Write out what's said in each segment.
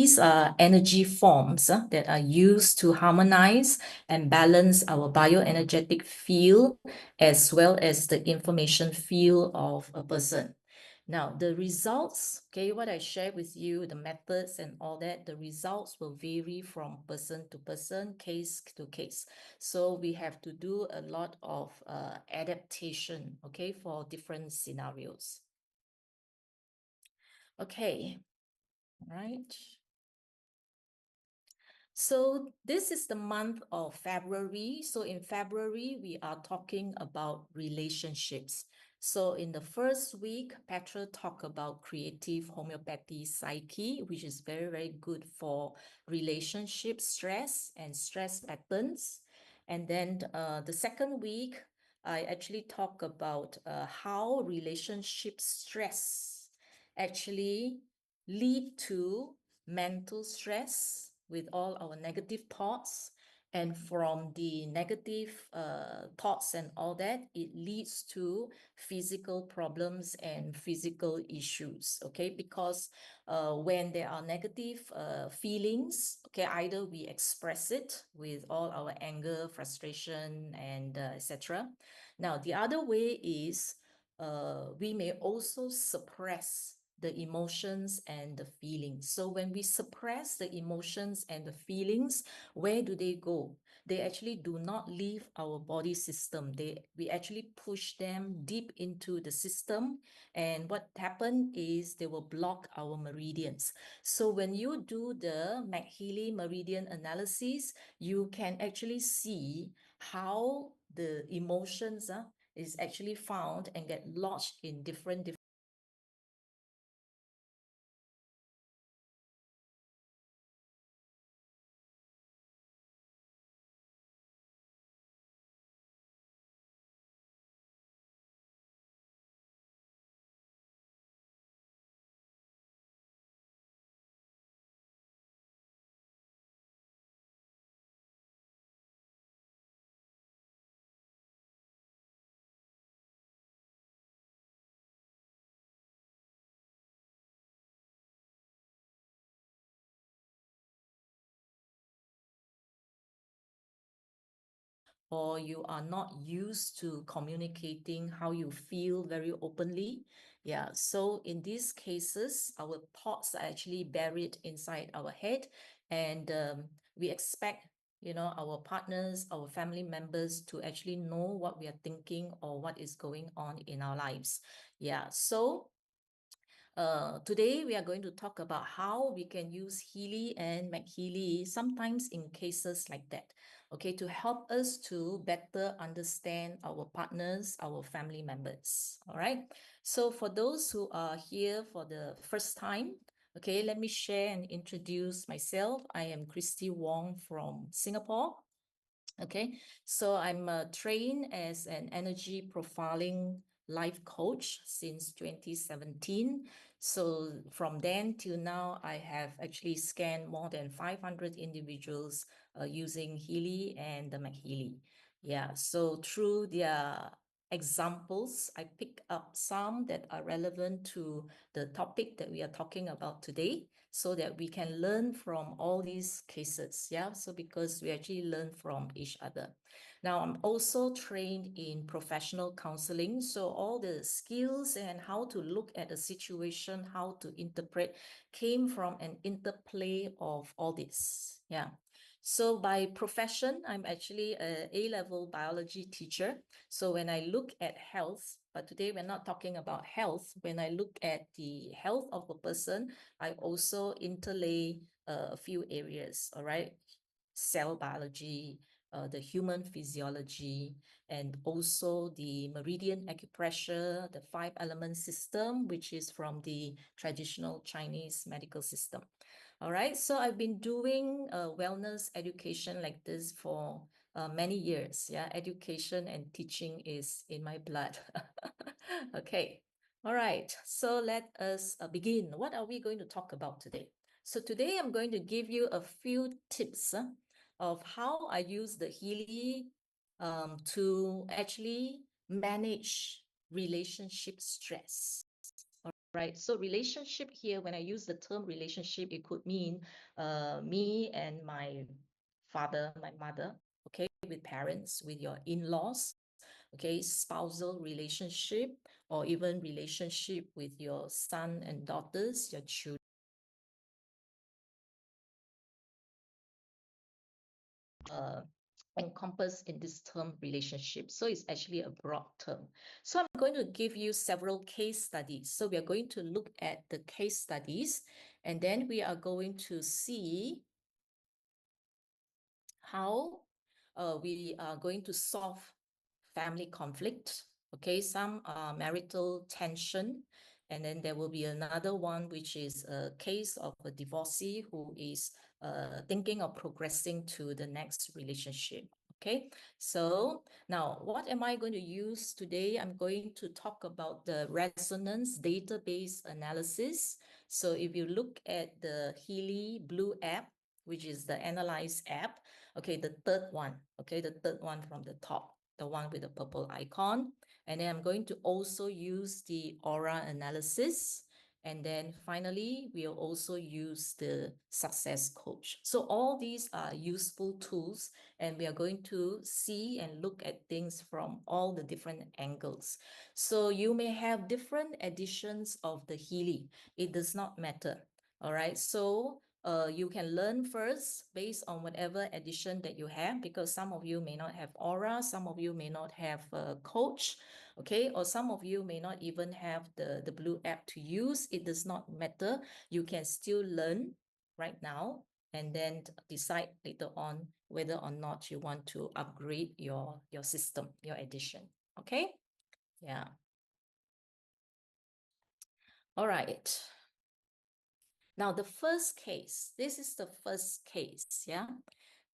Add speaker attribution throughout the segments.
Speaker 1: these are energy forms that are used to harmonize and balance our bioenergetic field as well as the information field of a person. Now, the results, okay, what I share with you, the methods and all that, the results will vary from person to person, case to case. So we have to do a lot of adaptation, okay, for different scenarios. Okay, all right. So this is the month of February. So in February, we are talking about relationships. So in the first week, Petra talked about creative homeopathy psyche, which is very, very good for relationship stress and stress patterns. And then the second week, I actually talk about how relationship stress actually lead to mental stress with all our negative thoughts. And from the negative thoughts and all that, it leads to physical problems and physical issues, okay? Because when there are negative feelings, okay, either we express it with all our anger, frustration, and etc. Now, the other way is we may also suppress the emotions and the feelings. So when we suppress the emotions and the feelings, where do they go? They actually do not leave our body system. We actually push them deep into the system. And what happened is they will block our meridians. So when you do the Healy meridian analysis, you can actually see how the emotions is actually found and get lodged in different or you are not used to communicating how you feel very openly. Yeah, so in these cases, our thoughts are actually buried inside our head, and we expect, you know, our partners, our family members to actually know what we are thinking or what is going on in our lives. Yeah, so today we are going to talk about how we can use Healy and McHealy sometimes in cases like that, okay, to help us to better understand our partners, our family members. All right. So for those who are here for the first time, okay, let me share and introduce myself. I am Christy Wong from Singapore. Okay, so I'm trained as an energy profiling life coach since 2017. So from then till now, I have actually scanned more than 500 individuals using Healy and the McHealy. Yeah, so through their examples, I pick up some that are relevant to the topic that we are talking about today, so that we can learn from all these cases. Yeah, so because we actually learn from each other. Now, I'm also trained in professional counseling. So all the skills and how to look at a situation, how to interpret came from an interplay of all this. Yeah. So by profession, I'm actually a A-level biology teacher. So when I look at health, but today we're not talking about health. When I look at the health of a person, I also interlay a few areas, all right? Cell biology, the human physiology, and also the meridian acupressure, the 5-element system, which is from the traditional Chinese medical system. All right, so I've been doing wellness education like this for many years. Yeah, education and teaching is in my blood. Okay, all right, so let us begin. What are we going to talk about today? So today I'm going to give you a few tips of how I use the Healy to actually manage relationship stress. All right? So relationship here, when I use the term relationship, it could mean me and my father, my mother, okay, with parents, with your in-laws, okay, spousal relationship, or even relationship with your son and daughters, your children. Encompassed in this term relationship. So it's actually a broad term. So I'm going to give you several case studies. So we are going to look at the case studies, and then we are going to see how we are going to solve family conflict, okay, some marital tension, and then there will be another one, which is a case of a divorcee who is thinking of progressing to the next relationship. Okay, so now what am I going to use today? I'm going to talk about the resonance database analysis. So if you look at the Healy Blue app, which is the Analyze app, okay, the third one, okay, the third one from the top, the one with the purple icon. And then I'm going to also use the aura analysis. And then finally, we'll also use the success coach. So all these are useful tools, and we are going to see and look at things from all the different angles. So you may have different editions of the Healy. It does not matter. All right. So you can learn first based on whatever edition that you have, because some of you may not have aura, some of you may not have a coach, okay, or some of you may not even have the blue app to use. It does not matter. You can still learn right now and then decide later on whether or not you want to upgrade your system, your edition. Okay, yeah. All right. Now, the first case, this is the first case, yeah?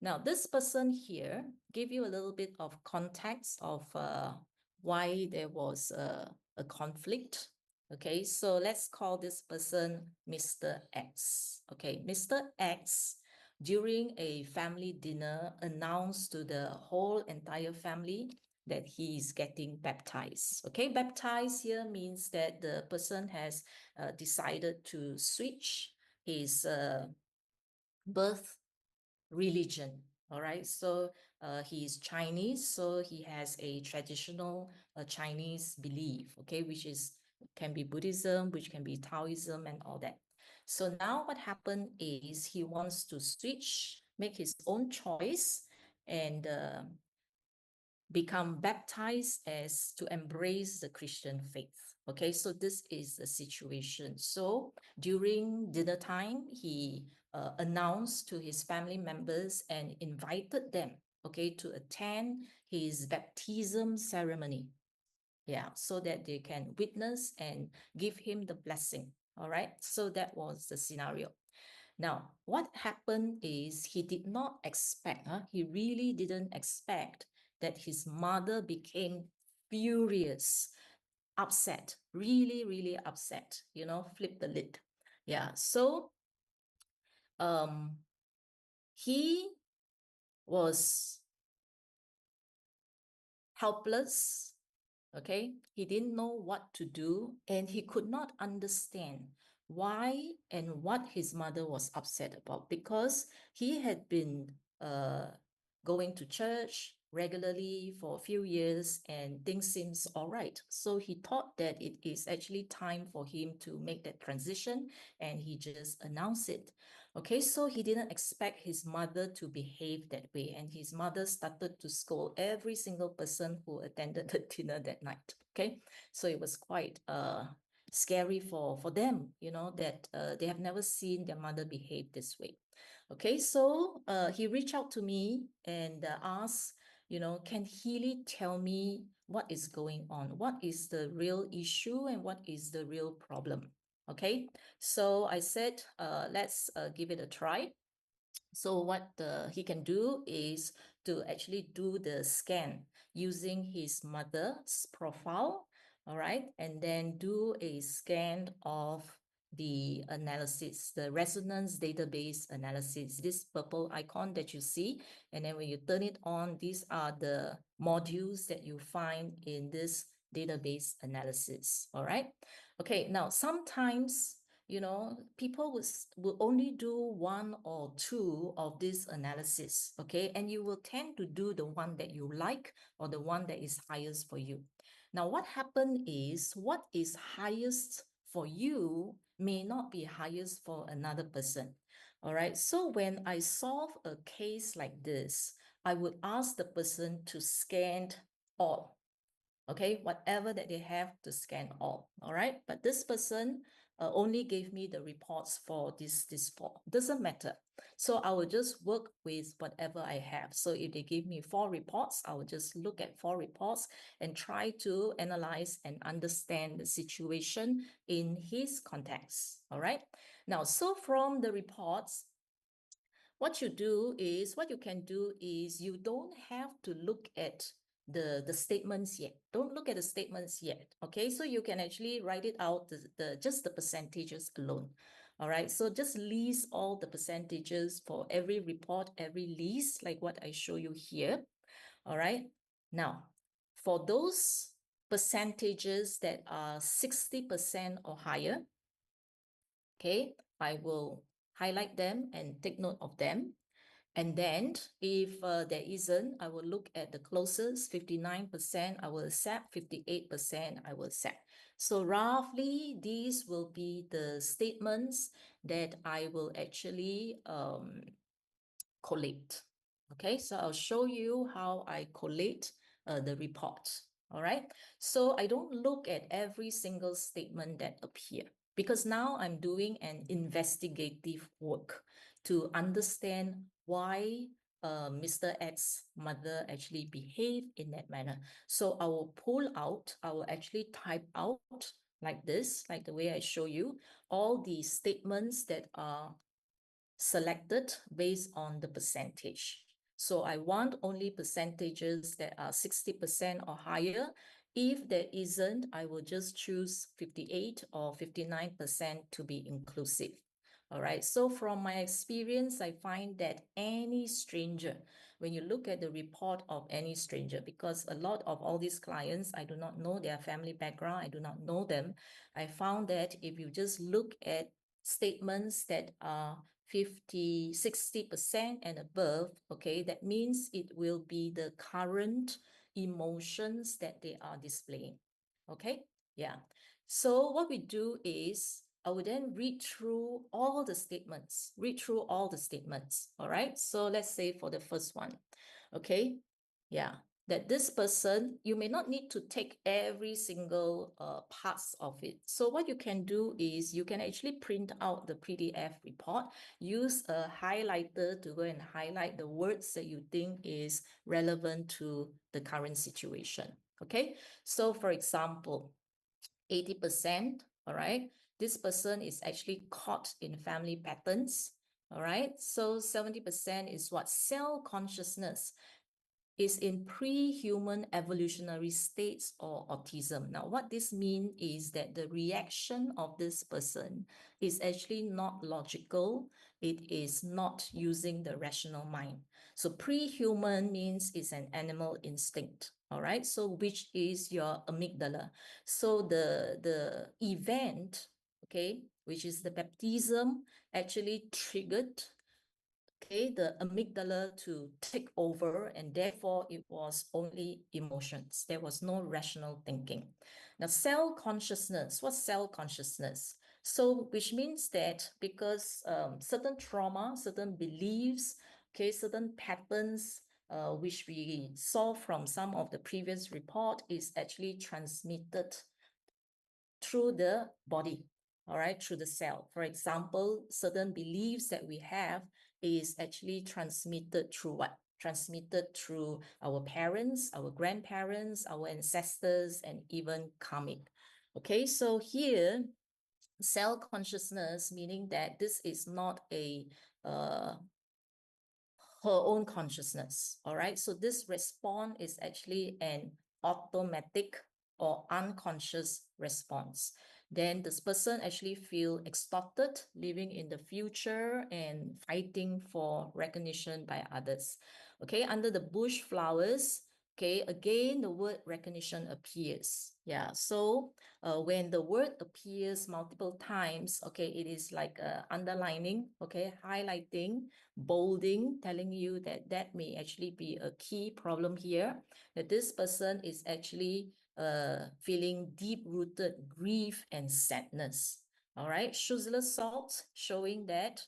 Speaker 1: Now, this person here gave you a little bit of context of why there was a conflict. Okay, so let's call this person Mr. X. Okay, Mr. X, during a family dinner, announced to the whole entire family that he is getting baptized. Okay, baptized here means that the person has decided to switch his birth religion. All right, so he is Chinese, so he has a traditional Chinese belief, okay, which is can be Buddhism, which can be Taoism and all that. So now what happened is he wants to switch, make his own choice, and become baptized as to embrace the Christian faith. Okay, so this is the situation. So during dinner time, he announced to his family members and invited them, okay, to attend his baptism ceremony. Yeah, so that they can witness and give him the blessing. All right, so that was the scenario. Now, what happened is he did not expect, he really didn't expect that his mother became furious, upset, really, really upset, you know, flip the lid. Yeah, so he was helpless, okay? He didn't know what to do, and he could not understand why and what his mother was upset about, because he had been going to church regularly for a few years and things seems all right. So he thought that it is actually time for him to make that transition, and he just announced it. Okay, so he didn't expect his mother to behave that way, and his mother started to scold every single person who attended the dinner that night. Okay, so it was quite scary for them, you know, that they have never seen their mother behave this way. Okay, so he reached out to me and asked, you know, can Healy tell me what is going on? What is the real issue and what is the real problem? Okay, so I said, let's give it a try. So what he can do is to actually do the scan using his mother's profile, all right, and then do a scan of the analysis, the resonance database analysis, this purple icon that you see. And then when you turn it on, these are the modules that you find in this database analysis. All right. Okay. Now, sometimes, you know, people will only do one or two of this analysis. Okay. And you will tend to do the one that you like or the one that is highest for you. Now, what happened is what is highest for you may not be highest for another person. All right. So when I solve a case like this, I would ask the person to scan all. Okay, whatever that they have to scan all. All right. But this person only gave me the reports for this four. Doesn't matter. So I will just work with whatever I have. So if they give me 4 reports, I will just look at 4 reports and try to analyze and understand the situation in his context. All right. Now, so from the reports, what you can do is you don't have to look at the statements yet. Don't look at the statements yet. Okay, so you can actually write it out, just the percentages alone. All right, so just list all the percentages for every report, every list, like what I show you here. All right, now for those percentages that are 60% or higher, okay, I will highlight them and take note of them. And then if there isn't, I will look at the closest, 59%, I will accept, 58%, I will accept. So roughly, these will be the statements that I will actually collate. Okay, so I'll show you how I collate the report. All right, so I don't look at every single statement that appear because now I'm doing an investigative work to understand why Mr. X's mother actually behaved in that manner. So I will pull out, I will actually type out like this, like the way I show you, all the statements that are selected based on the percentage. So I want only percentages that are 60% or higher. If there isn't, I will just choose 58 or 59% to be inclusive. All right, so from my experience, I find that any stranger, when you look at the report of any stranger, because a lot of all these clients, I do not know their family background, I do not know them. I found that if you just look at statements that are 50, 60% and above, okay, that means it will be the current emotions that they are displaying. Okay, yeah. So what we do is I will then read through all the statements, all right? So let's say for the first one, okay? Yeah, that this person, you may not need to take every single parts of it. So what you can do is you can actually print out the PDF report, use a highlighter to go and highlight the words that you think is relevant to the current situation, okay? So for example, 80%, all right? This person is actually caught in family patterns, all right? So 70% is what? Self-consciousness is in pre-human evolutionary states or autism. Now, what this means is that the reaction of this person is actually not logical. It is not using the rational mind. So pre-human means it's an animal instinct, all right? So which is your amygdala. So the event, okay, which is the baptism, actually triggered, okay, the amygdala to take over, and therefore it was only emotions. There was no rational thinking. Now, self-consciousness, what's self-consciousness? So, which means that because certain trauma, certain beliefs, okay, certain patterns, which we saw from some of the previous report is actually transmitted through the body, all right, through the cell. For example, certain beliefs that we have is actually transmitted through what? Transmitted through our parents, our grandparents, our ancestors, and even karmic. Okay, so here, self-consciousness, meaning that this is not a her own consciousness, all right? So this response is actually an automatic or unconscious response. Then this person actually feel extorted, living in the future and fighting for recognition by others. Okay, under the bush flowers, Okay, again, the word recognition appears. Yeah, so when the word appears multiple times, okay, it is like underlining, okay, highlighting, bolding, telling you that that may actually be a key problem here, that this person is actually feeling deep-rooted grief and sadness. All right, Schussler salt showing that,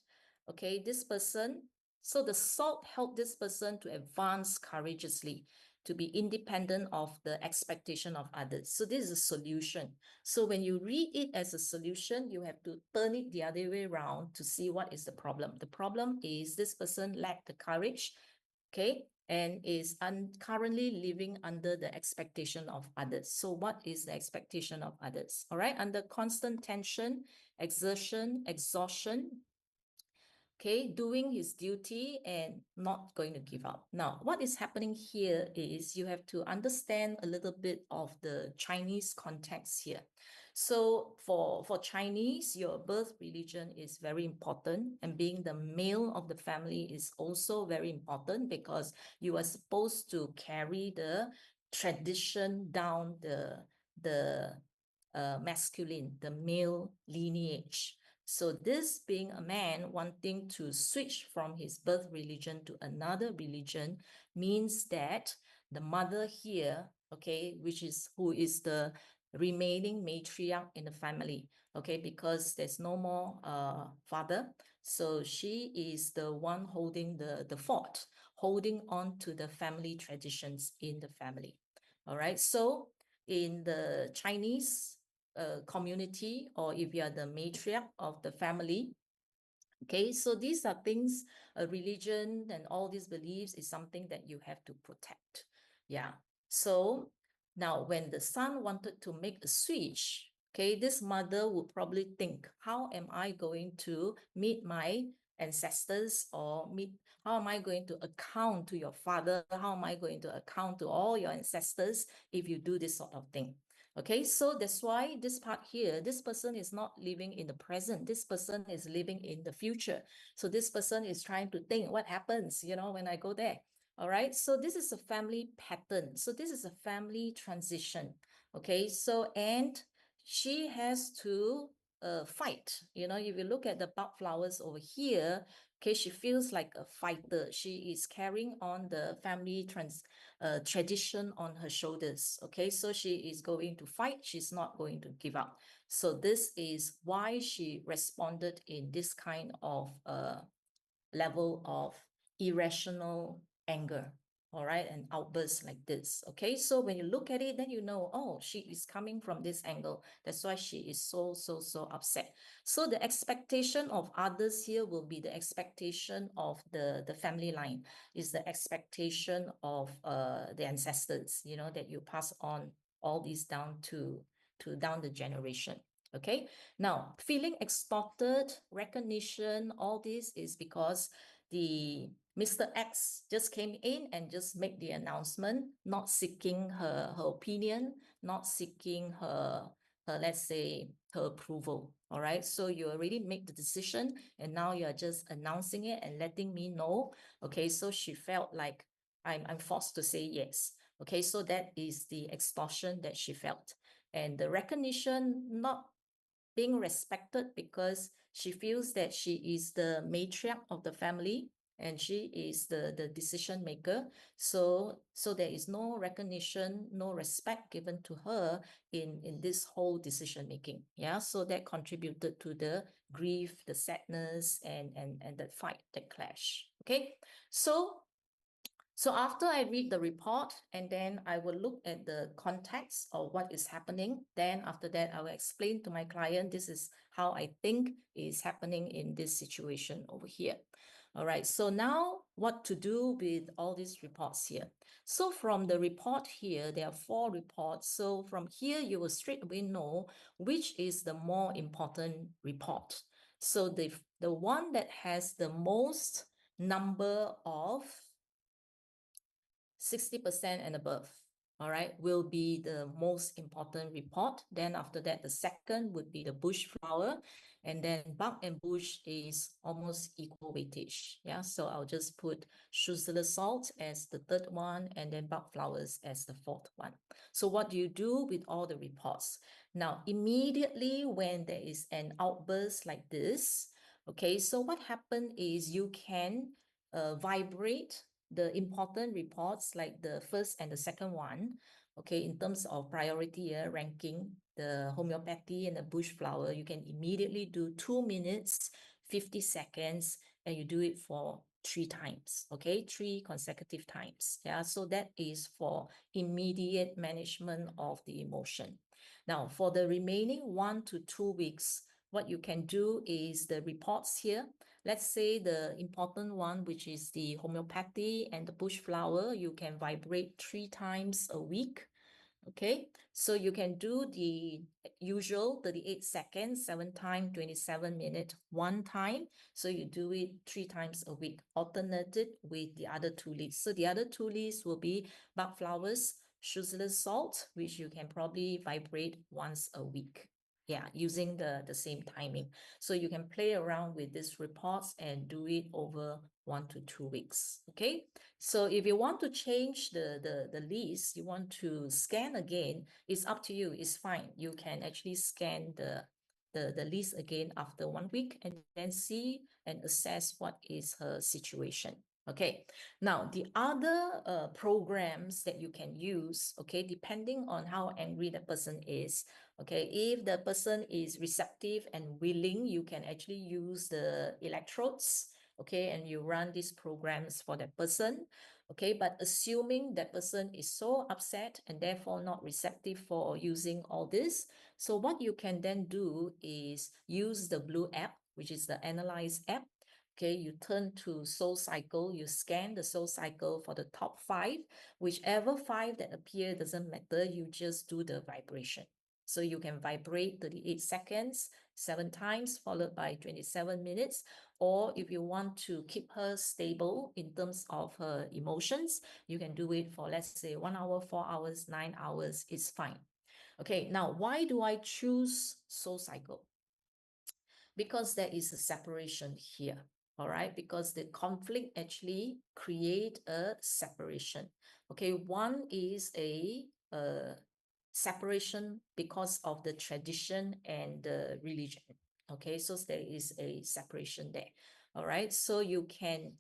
Speaker 1: okay, this person, so the salt helped this person to advance courageously, to be independent of the expectation of others. So this is a solution. So when you read it as a solution, you have to turn it the other way around to see what is the problem. The problem is this person lacked the courage, okay, and is currently living under the expectation of others. So what is the expectation of others? All right, under constant tension, exertion, exhaustion, okay, doing his duty and not going to give up. Now, what is happening here is you have to understand a little bit of the Chinese context here. So for Chinese, your birth religion is very important, and being the male of the family is also very important because you are supposed to carry the tradition down the masculine, the male lineage. So this being a man wanting to switch from his birth religion to another religion means that the mother here, okay, who is the remaining matriarch in the family, okay, because there's no more father. So she is the one holding the fort, holding on to the family traditions in the family. All right. So in the Chinese community, or if you are the matriarch of the family, okay, so these are things, religion and all these beliefs is something that you have to protect. Yeah. So now when the son wanted to make a switch, okay, this mother would probably think, how am I going to meet my ancestors, or how am I going to account to your father? How am I going to account to all your ancestors if you do this sort of thing? Okay, so that's why this part here, this person is not living in the present. This person is living in the future. So this person is trying to think what happens, when I go there. All right, so this is a family pattern. So this is a family transition. Okay, so and she has to fight. If you look at the bud flowers over here, okay, she feels like a fighter. She is carrying on the family tradition on her shoulders. Okay, so she is going to fight. She's not going to give up. So this is why she responded in this kind of level of irrational anger. All right, and outbursts like this. Okay, so when you look at it, then you know, oh, she is coming from this angle. That's why she is so upset. So the expectation of others here will be the expectation of the family line, is the expectation of the ancestors, that you pass on all these down to down the generation. Okay, now feeling extorted, recognition, all this is because the Mr. X just came in and just made the announcement, not seeking her opinion, not seeking her, let's say, her approval. All right, so you already made the decision and now you're just announcing it and letting me know. Okay, so she felt like I'm forced to say yes. Okay, so that is the extortion that she felt. And the recognition, not being respected because she feels that she is the matriarch of the family and she is the decision maker. So there is no recognition, no respect given to her in this whole decision making. Yeah, so that contributed to the grief, the sadness, and the fight, the clash. Okay, so after I read the report and then I will look at the context of what is happening. Then after that, I will explain to my client, this is how I think is happening in this situation over here. All right, so now what to do with all these reports here. So from the report here, there are 4 reports. So from here, you will straight away know which is the more important report. So the one that has the most number of 60% and above, all right, will be the most important report. Then after that, the second would be the bush flower. And then bug and bush is almost equal weightage. Yeah, so I'll just put sugar salt as the third one, and then bug flowers as the fourth one. So what do you do with all the reports? Now, immediately when there is an outburst like this, okay, so what happened is you can vibrate the important reports like the first and the second one, okay, in terms of priority ranking, the homeopathy and the bush flower, you can immediately do 2 minutes, 50 seconds, and you do it for 3 times, okay, 3 consecutive times. Yeah, so that is for immediate management of the emotion. Now, for the remaining 1 to 2 weeks, what you can do is the reports here. Let's say the important one, which is the homeopathy and the bush flower, you can vibrate 3 times a week. Okay, so you can do the usual 38 seconds, 7 times, 27 minutes, 1 time. So you do it 3 times a week, alternated with the other 2 leaves. So the other 2 leaves will be bug flowers, sugar salt, which you can probably vibrate once a week. Yeah, using the same timing. So you can play around with these reports and do it over 1 to 2 weeks. Okay. So if you want to change the list, you want to scan again, it's up to you. It's fine. You can actually scan the list again after 1 week and then see and assess what is her situation. Okay. Now, the other programs that you can use, okay, depending on how angry the person is, okay, if the person is receptive and willing, you can actually use the electrodes, okay, and you run these programs for that person, okay, but assuming that person is so upset and therefore not receptive for using all this, so what you can then do is use the blue app, which is the Analyze app. Okay, you turn to soul cycle, you scan the soul cycle for the top 5, whichever 5 that appear, doesn't matter, you just do the vibration. So you can vibrate 38 seconds, 7 times, followed by 27 minutes. Or if you want to keep her stable in terms of her emotions, you can do it for, let's say, 1 hour, 4 hours, 9 hours, it's fine. Okay, now why do I choose soul cycle? Because there is a separation here, all right? Because the conflict actually create a separation. Okay, one is a separation because of the tradition and the religion. Okay, so there is a separation there. All right, so you can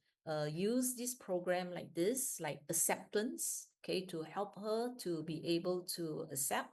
Speaker 1: use this program like this, like acceptance, okay, to help her to be able to accept,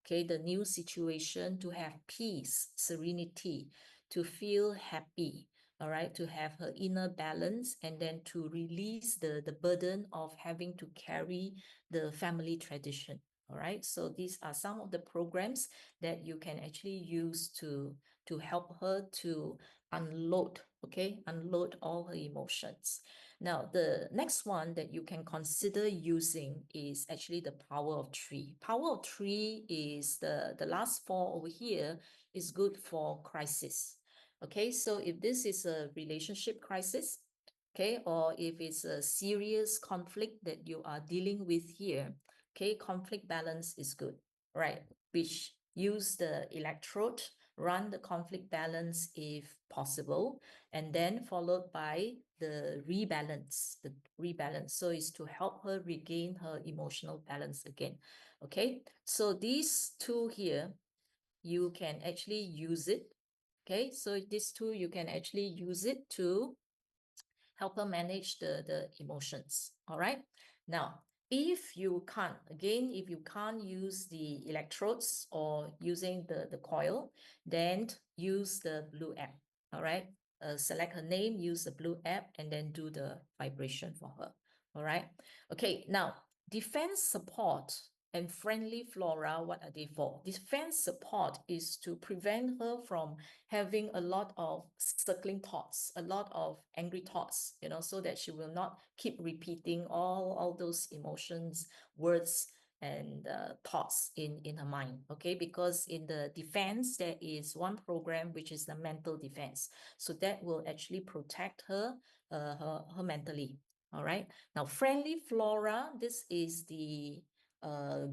Speaker 1: okay, the new situation, to have peace, serenity, to feel happy, all right, to have her inner balance, and then to release the burden of having to carry the family tradition. All right, so these are some of the programs that you can actually use to help her to unload, okay, unload all her emotions. Now, the next one that you can consider using is actually the power of 3. Power of 3 is the last 4 over here is good for crisis. Okay, so if this is a relationship crisis, okay, or if it's a serious conflict that you are dealing with here, okay, conflict balance is good, right? Which use the electrode, run the conflict balance if possible, and then followed by the rebalance, So it's to help her regain her emotional balance again. Okay, so these 2 here, you can actually use it. Okay, so these 2, you can actually use it to help her manage the emotions. All right. Now, if you can't, again, if you can't use the electrodes or using the coil, then use the blue app. All right. Select her name, use the blue app, and then do the vibration for her. All right. Okay. Now, defense support and friendly flora, what are they for? Defense support is to prevent her from having a lot of circling thoughts, a lot of angry thoughts, so that she will not keep repeating all those emotions, words, and thoughts in her mind. Okay, because in the defense, there is one program which is the mental defense. So that will actually protect her, her mentally. All right. Now, friendly flora, this is the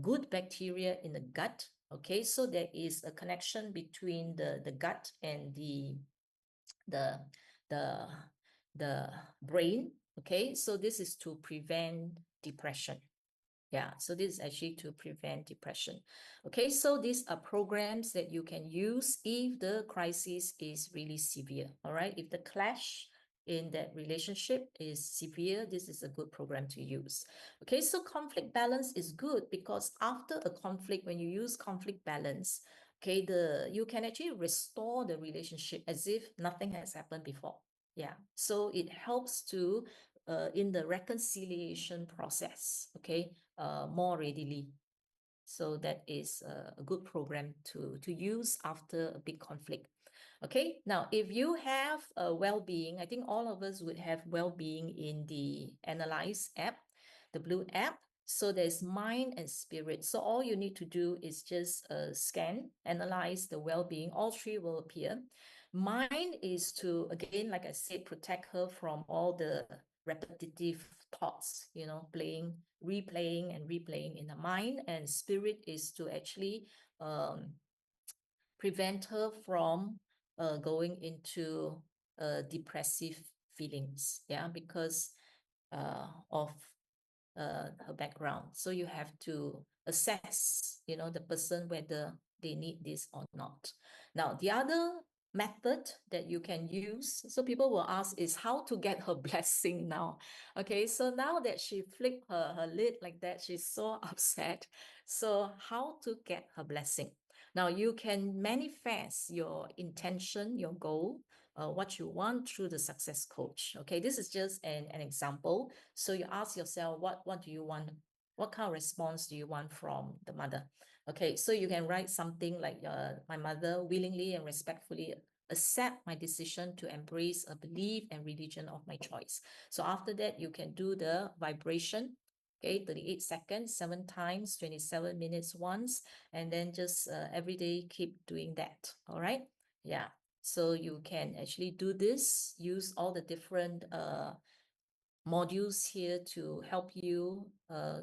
Speaker 1: good bacteria in the gut. Okay, so there is a connection between the gut and the the the brain. Okay, so this is to prevent depression. Yeah, so this is actually to prevent depression. Okay, so these are programs that you can use if the crisis is really severe. All right, if the clash in that relationship is severe, this is a good program to use. Okay, so conflict balance is good because after a conflict, when you use conflict balance, okay, you can actually restore the relationship as if nothing has happened before. Yeah, so it helps to in the reconciliation process, okay, more readily. So that is a good program to use after a big conflict. Okay, now if you have a well-being, I think all of us would have well-being in the Analyze app, the blue app. So there's mind and spirit. So all you need to do is just scan, analyze the well-being. All three will appear. Mind is to, again, like I said, protect her from all the repetitive thoughts, replaying and replaying in the mind. And spirit is to actually prevent her from going into depressive feelings, yeah, because of her background. So you have to assess, the person whether they need this or not. Now, the other method that you can use, so people will ask, is how to get her blessing now. Okay, so now that she flipped her lid like that, she's so upset. So how to get her blessing? Now you can manifest your intention, your goal, what you want through the success coach. Okay, this is just an example. So you ask yourself, what do you want? What kind of response do you want from the mother? Okay, so you can write something like, my mother willingly and respectfully accept my decision to embrace a belief and religion of my choice. So after that, you can do the vibration. Okay, 38 seconds, 7 times, 27 minutes once, and then just every day keep doing that. All right. Yeah. So you can actually do this, use all the different modules here to help you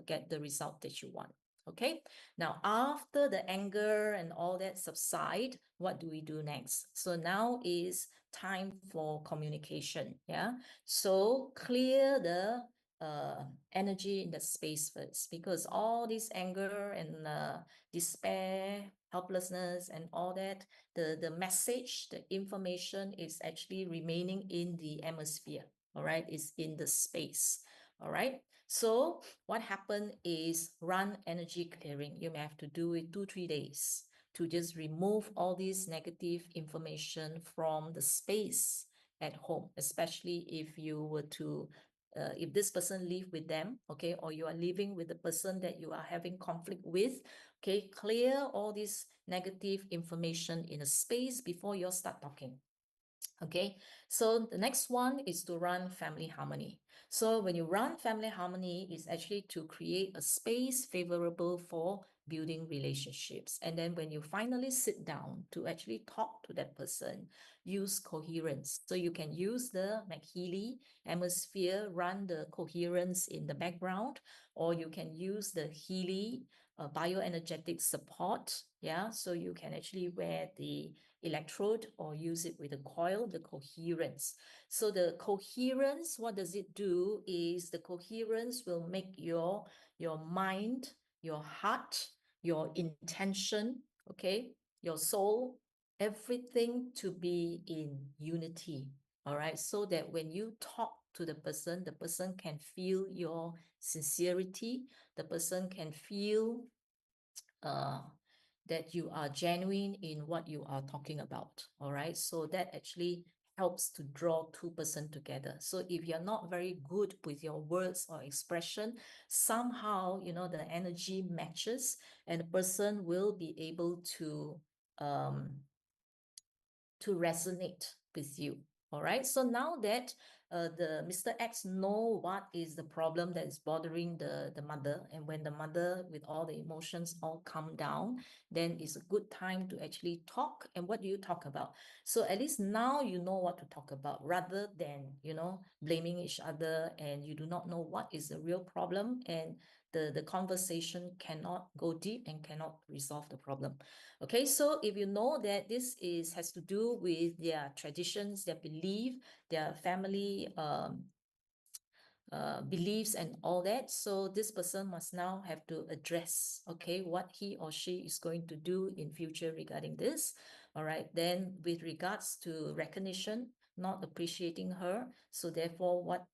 Speaker 1: get the result that you want. Okay, now after the anger and all that subside, what do we do next? So now is time for communication. Yeah, so clear the energy in the space first, because all this anger and despair, helplessness, and all that, the message, the information is actually remaining in the atmosphere. All right, is in the space. All right, so what happened is run energy clearing. You may have to do it 2-3 days to just remove all this negative information from the space at home, especially if you were to if this person live with them, okay, or you are living with the person that you are having conflict with, okay, clear all this negative information in a space before you start talking. Okay, so the next one is to run family harmony. So when you run family harmony, it's actually to create a space favorable for building relationships. And then when you finally sit down to actually talk to that person, use coherence. So you can use the Healy atmosphere, run the coherence in the background, or you can use the Healy bioenergetic support. Yeah, so you can actually wear the electrode or use it with a coil, the coherence. So the coherence, what does it do is the coherence will make your mind, your heart, your intention, okay, your soul, everything to be in unity. All right, so that when you talk to the person can feel your sincerity, the person can feel that you are genuine in what you are talking about. All right, so that actually helps to draw two person together. So if you're not very good with your words or expression, somehow the energy matches and the person will be able to resonate with you. All right, so now that the Mr. X know what is the problem that is bothering the mother, and when the mother with all the emotions all come down, then it's a good time to actually talk. And what do you talk about? So at least now you know what to talk about, rather than, you know, blaming each other and you do not know what is the real problem, and the conversation cannot go deep and cannot resolve the problem. Okay, so if you know that this has to do with their traditions, their belief, their family beliefs and all that, so this person must now have to address, okay, what he or she is going to do in future regarding this. All right, then with regards to recognition, not appreciating her, so therefore what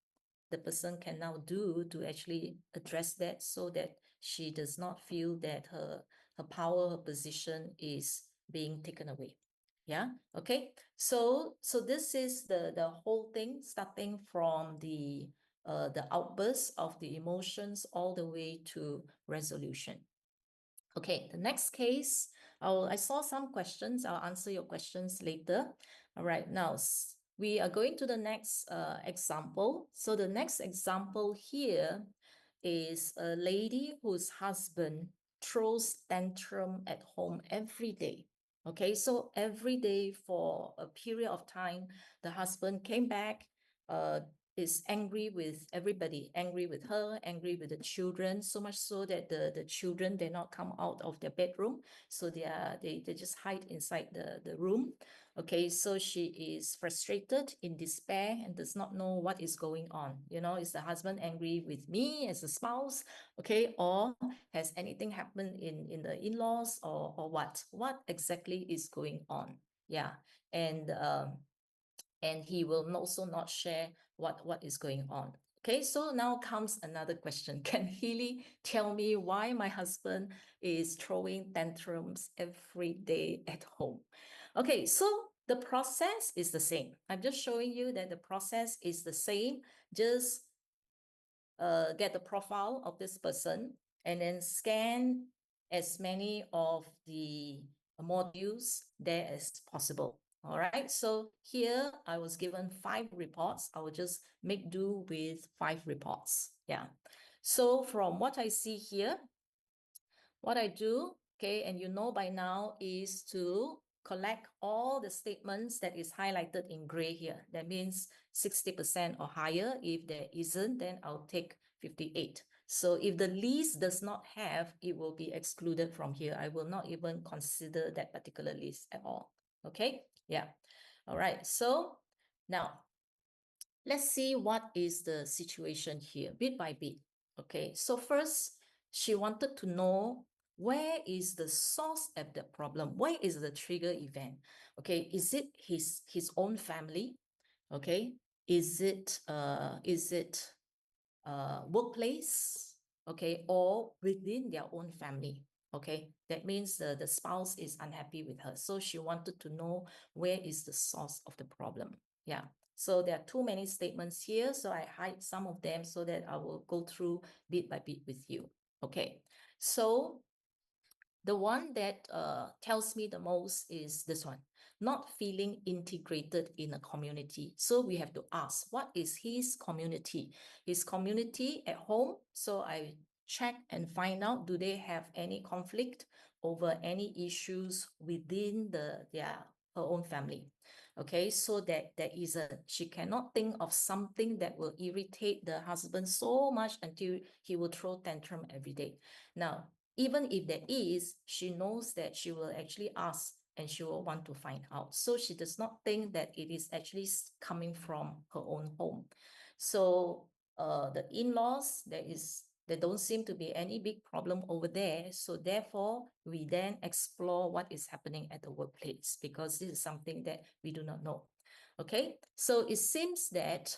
Speaker 1: the person can now do to actually address that, so that she does not feel that her power, her position is being taken away. Yeah, okay. So this is the whole thing, starting from the outburst of the emotions all the way to resolution. Okay, the next case, I saw some questions. I'll answer your questions later. All right, now we are going to the next example. So the next example here is a lady whose husband throws tantrum at home every day. Okay, so every day for a period of time, the husband came back, is angry with everybody, angry with her, angry with the children, so much so that the children did not come out of their bedroom. So they just hide inside the room. Okay, so she is frustrated, in despair, and does not know what is going on. You know, is the husband angry with me as a spouse? Okay, or has anything happened in the in-laws, or what? What exactly is going on? Yeah, and he will also not share what is going on. Okay, so now comes another question. Can Healy tell me why my husband is throwing tantrums every day at home? Okay, so the process is the same. I'm just showing you that the process is the same. Just get the profile of this person and then scan as many of the modules there as possible. All right, so here I was given 5 reports. I will just make do with 5 reports. Yeah. So from what I see here, what I do, okay, and you know by now, is to collect all the statements that is highlighted in gray here. That means 60% or higher. If there isn't, then I'll take 58. So if the list does not have, it will be excluded from here. I will not even consider that particular list at all. Okay, yeah. All right, so now let's see what is the situation here, bit by bit. Okay, so first, she wanted to know, where is the source of the problem? Where is the trigger event? Okay, is it his own family? Okay, is it workplace? Okay, or within their own family? Okay, that means the spouse is unhappy with her. So she wanted to know, where is the source of the problem? Yeah. So there are too many statements here, so I hide some of them so that I will go through bit by bit with you. Okay, so the one that tells me the most is this one: not feeling integrated in a community. So we have to ask, what is his community? His community at home. So I check and find out, do they have any conflict over any issues within their her own family? Okay, so that there isn't. She cannot think of something that will irritate the husband so much until he will throw tantrum every day. Now, even if there is, she knows that she will actually ask and she will want to find out. So she does not think that it is actually coming from her own home. So the in-laws, there don't seem to be any big problem over there. So therefore, we then explore what is happening at the workplace, because this is something that we do not know. Okay, so it seems that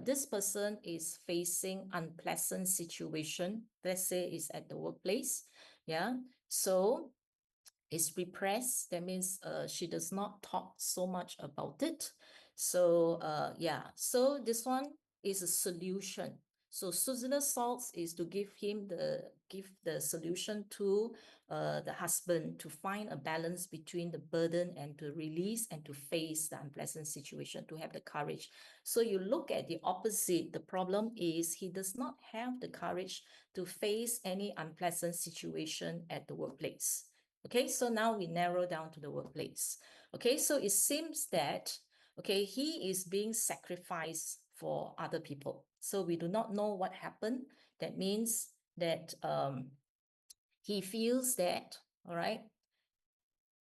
Speaker 1: this person is facing unpleasant situation. Let's say it's at the workplace. Yeah, so it's repressed. That means she does not talk so much about it. So yeah, so this one is a solution. So Switzerland salts is to give the solution to the husband to find a balance between the burden and to release and to face the unpleasant situation, to have the courage. So you look at the opposite. The problem is he does not have the courage to face any unpleasant situation at the workplace. Okay, so now we narrow down to the workplace. Okay, so it seems that, okay, he is being sacrificed for other people. So we do not know what happened. That means that he feels that, all right,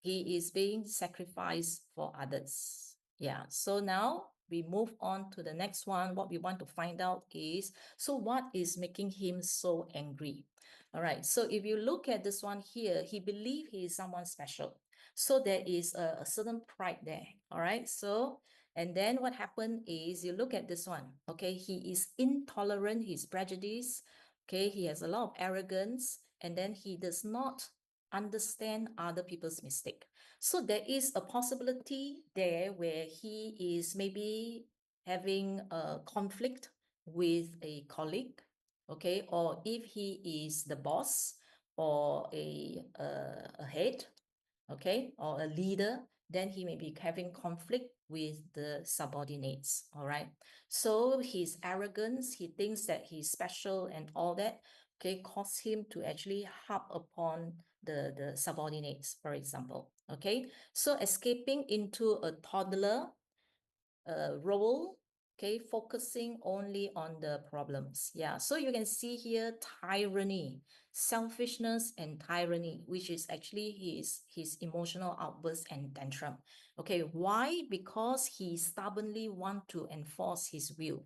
Speaker 1: he is being sacrificed for others. Yeah, so now we move on to the next one. What we want to find out is, so what is making him so angry? All right, so if you look at this one here, he believes he is someone special. So there is a certain pride there, all right? So, and then what happened is, you look at this one, okay? He is intolerant, he's prejudiced, okay? He has a lot of arrogance, and then he does not understand other people's mistake. So there is a possibility there where he is maybe having a conflict with a colleague, okay? Or if he is the boss or a head, okay, or a leader, then he may be having conflict with the subordinates, all right? So his arrogance, he thinks that he's special and all that, okay, cause him to actually harp upon the subordinates, for example, okay? So escaping into a toddler role, okay, focusing only on the problems. Yeah, so you can see here tyranny, selfishness and tyranny, which is actually his emotional outburst and tantrum. Okay, why? Because he stubbornly want to enforce his will.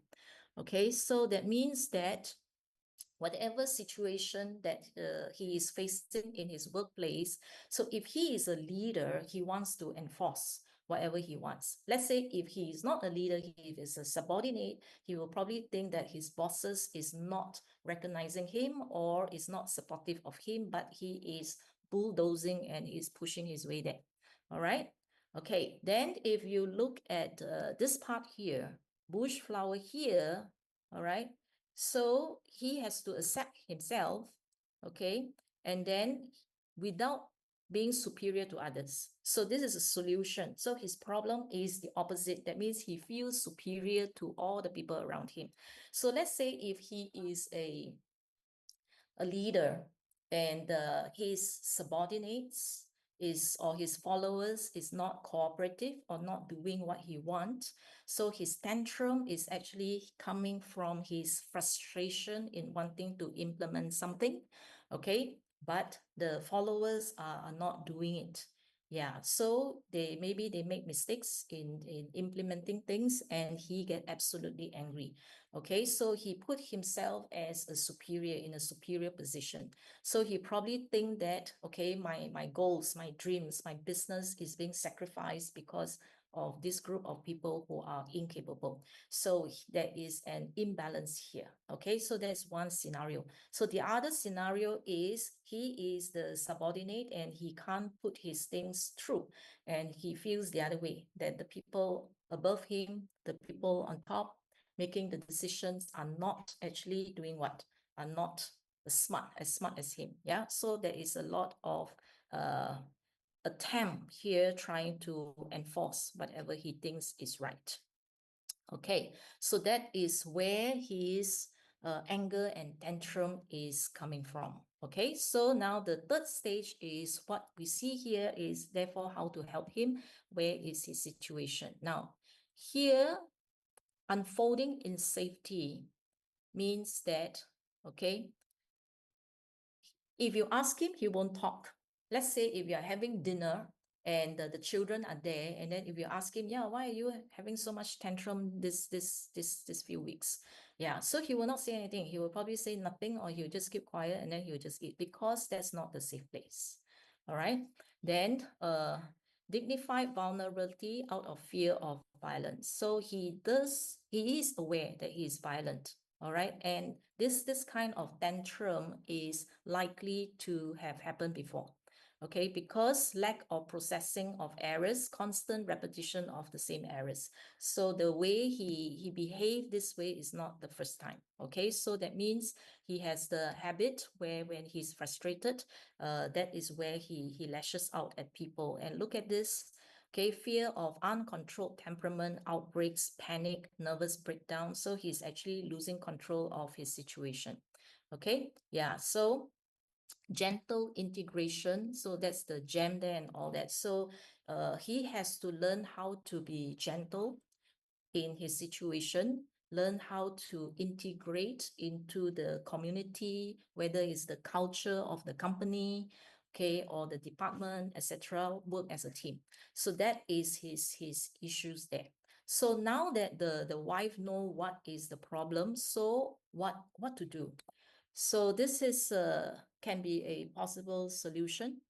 Speaker 1: Okay, so that means that whatever situation that he is facing in his workplace, so if he is a leader, he wants to enforce whatever he wants. Let's say if he is not a leader, he is a subordinate, he will probably think that his bosses is not recognizing him or is not supportive of him, but he is bulldozing and is pushing his way there. All right. Okay, then if you look at this part here, bush flower here, all right, so he has to accept himself, okay, and then without being superior to others. So this is a solution. So his problem is the opposite. That means he feels superior to all the people around him. So let's say if he is a leader and his subordinates or his followers is not cooperative or not doing what he wants. So his tantrum is actually coming from his frustration in wanting to implement something, okay? But the followers are not doing it. Yeah, so maybe they make mistakes in implementing things and he get absolutely angry. Okay, so he put himself as a superior in a superior position. So he probably think that, okay, my goals, my dreams, my business is being sacrificed because of this group of people who are incapable. So there is an imbalance here. Okay, so that's one scenario. So the other scenario is he is the subordinate and he can't put his things through. And he feels the other way, that the people above him, the people on top, making the decisions are not actually doing what? Are not as smart as him. Yeah. So there is a lot of attempt here trying to enforce whatever he thinks is right. Okay. So that is where his anger and tantrum is coming from. Okay. So now the third stage is what we see here is therefore how to help him. Where is his situation? Now, here unfolding in safety means that, okay, if you ask him, he won't talk. Let's say if you're having dinner and the children are there, and then if you ask him, yeah, why are you having so much tantrum this few weeks? Yeah, so he will not say anything. He will probably say nothing, or he'll just keep quiet and then he'll just eat, because that's not the safe place. All right. Then dignified vulnerability out of fear of violence. So he is aware that he is violent. All right. And this kind of tantrum is likely to have happened before. Okay, because lack of processing of errors, constant repetition of the same errors. So the way he behaved this way is not the first time. Okay, so that means he has the habit where when he's frustrated, that is where he lashes out at people. And look at this. Okay, fear of uncontrolled temperament, outbreaks, panic, nervous breakdown. So he's actually losing control of his situation. Okay, yeah, so gentle integration. So that's the gem there and all that. So he has to learn how to be gentle in his situation, learn how to integrate into the community, whether it's the culture of the company, okay, or the department, etc., work as a team. So that is his issues there. So now that the wife know what is the problem, so what to do? So this is can be a possible solution.